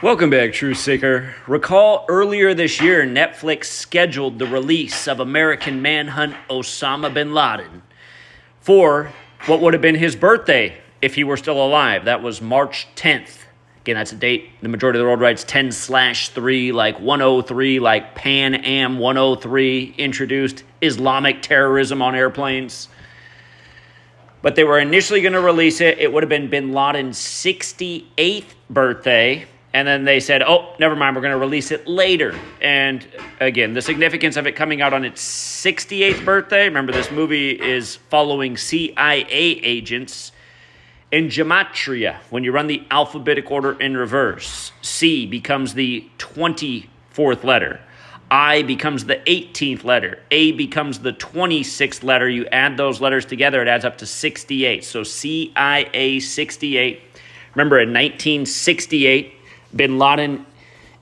Welcome back, Truth Seeker. Recall earlier this year, Netflix scheduled the release of American Manhunt Osama bin Laden for what would have been his birthday if he were still alive. That was March 10th. Again, that's a date the majority of the world writes 10/3, like 103, like Pan Am 103 introduced Islamic terrorism on airplanes. But they were initially going to release it. It would have been bin Laden's 68th birthday. And then they said, oh, never mind, we're going to release it later. And again, the significance of it coming out on its 68th birthday. Remember, this movie is following CIA agents in Gematria. When you run the alphabetic order in reverse, C becomes the 24th letter. I becomes the 18th letter. A becomes the 26th letter. You add those letters together, it adds up to 68. So CIA 68. Remember, in 1968, bin Laden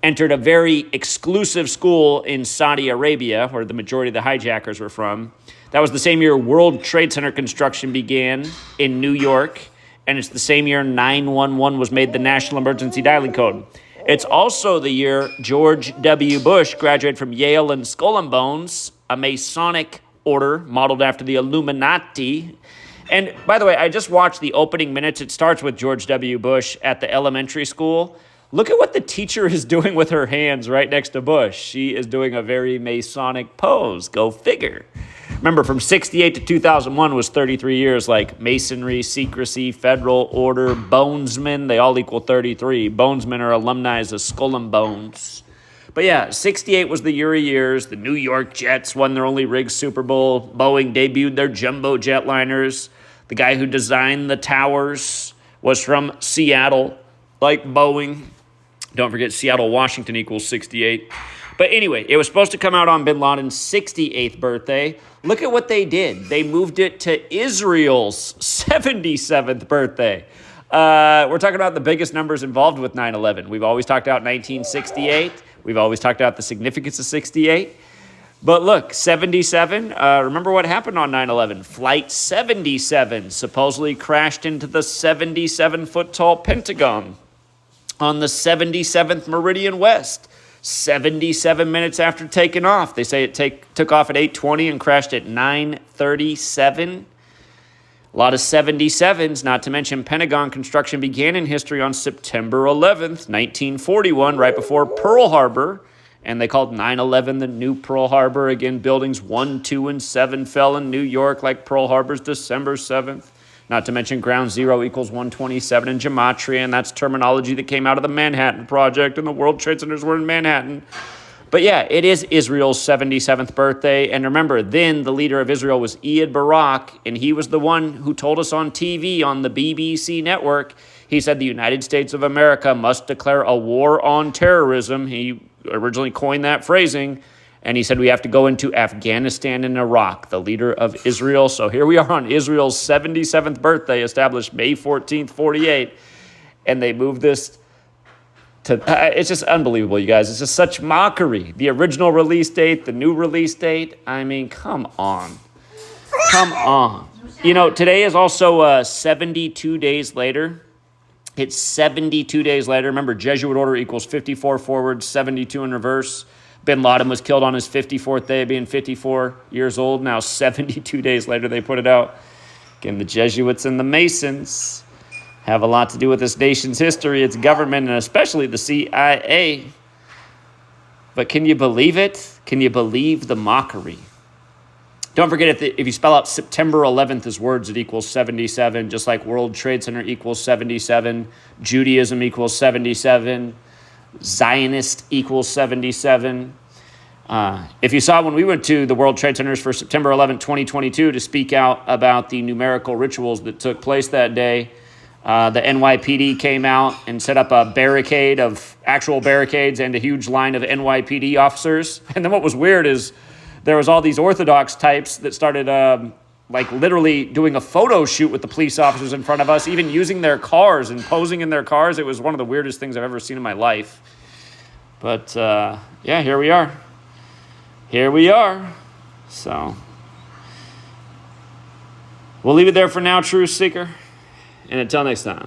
entered a very exclusive school in Saudi Arabia, where the majority of the hijackers were from. That was the same year World Trade Center construction began in New York, and it's the same year 911 was made the national emergency dialing code. It's also the year George W. Bush graduated from Yale and Skull and Bones, a Masonic order modeled after the Illuminati. And by the way, I just watched the opening minutes. It starts with George W. Bush at the elementary school. Look at what the teacher is doing with her hands right next to Bush. She is doing a very Masonic pose. Go figure. Remember, from 68 to 2001 was 33 years, like Masonry, secrecy, federal order, bonesmen. They all equal 33. Bonesmen are alumni of Skull and Bones. But yeah, 68 was the year of years. The New York Jets won their only rigged Super Bowl. Boeing debuted their jumbo jetliners. The guy who designed the towers was from Seattle, like Boeing. Don't forget, Seattle, Washington equals 68. But anyway, it was supposed to come out on bin Laden's 68th birthday. Look at what they did. They moved it to Israel's 77th birthday. We're talking about the biggest numbers involved with 9/11. We've always talked about 1968. We've always talked about the significance of 68. But look, 77, remember what happened on 9/11? Flight 77 supposedly crashed into the 77-foot-tall Pentagon on the 77th Meridian West, 77 minutes after taking off. They say it took off at 8:20 and crashed at 9:37. A lot of 77s, not to mention Pentagon construction began in history on September 11th, 1941, right before Pearl Harbor. And they called 9/11 the new Pearl Harbor. Again, buildings 1, 2, and 7 fell in New York like Pearl Harbor's December 7th. Not to mention ground zero equals 127 in Gematria, and that's terminology that came out of the Manhattan Project, and the World Trade Centers were in Manhattan. But yeah, it is Israel's 77th birthday. And remember, then the leader of Israel was Ehud Barak, and he was the one who told us on TV on the BBC network. He said the United States of America must declare a war on terrorism. He originally coined that phrasing. And he said we have to go into Afghanistan and Iraq, the leader of Israel. So here we are on Israel's 77th birthday, established May 14th, 48. And they moved this to, it's just unbelievable, you guys. It's just such mockery. The original release date, the new release date. I mean, come on. Come on. You know, today is also 72 days later. It's 72 days later. Remember, Jesuit order equals 54 forward, 72 in reverse. Bin Laden was killed on his 54th day, being 54 years old. Now, 72 days later, they put it out. Again, the Jesuits and the Masons have a lot to do with this nation's history, its government, and especially the CIA. But can you believe it? Can you believe the mockery? Don't forget, if you spell out September 11th as words, it equals 77, just like World Trade Center equals 77, Judaism equals 77, Zionist equals 77. If you saw when we went to the World Trade Centers for September 11, 2022, to speak out about the numerical rituals that took place that day, the NYPD came out and set up a barricade of actual barricades and a huge line of NYPD officers. And then what was weird is there was all these Orthodox types that started like literally doing a photo shoot with the police officers in front of us, even using their cars and posing in their cars. It was one of the weirdest things I've ever seen in my life. But yeah, here we are. Here we are. So we'll leave it there for now, Truth Seeker. And until next time.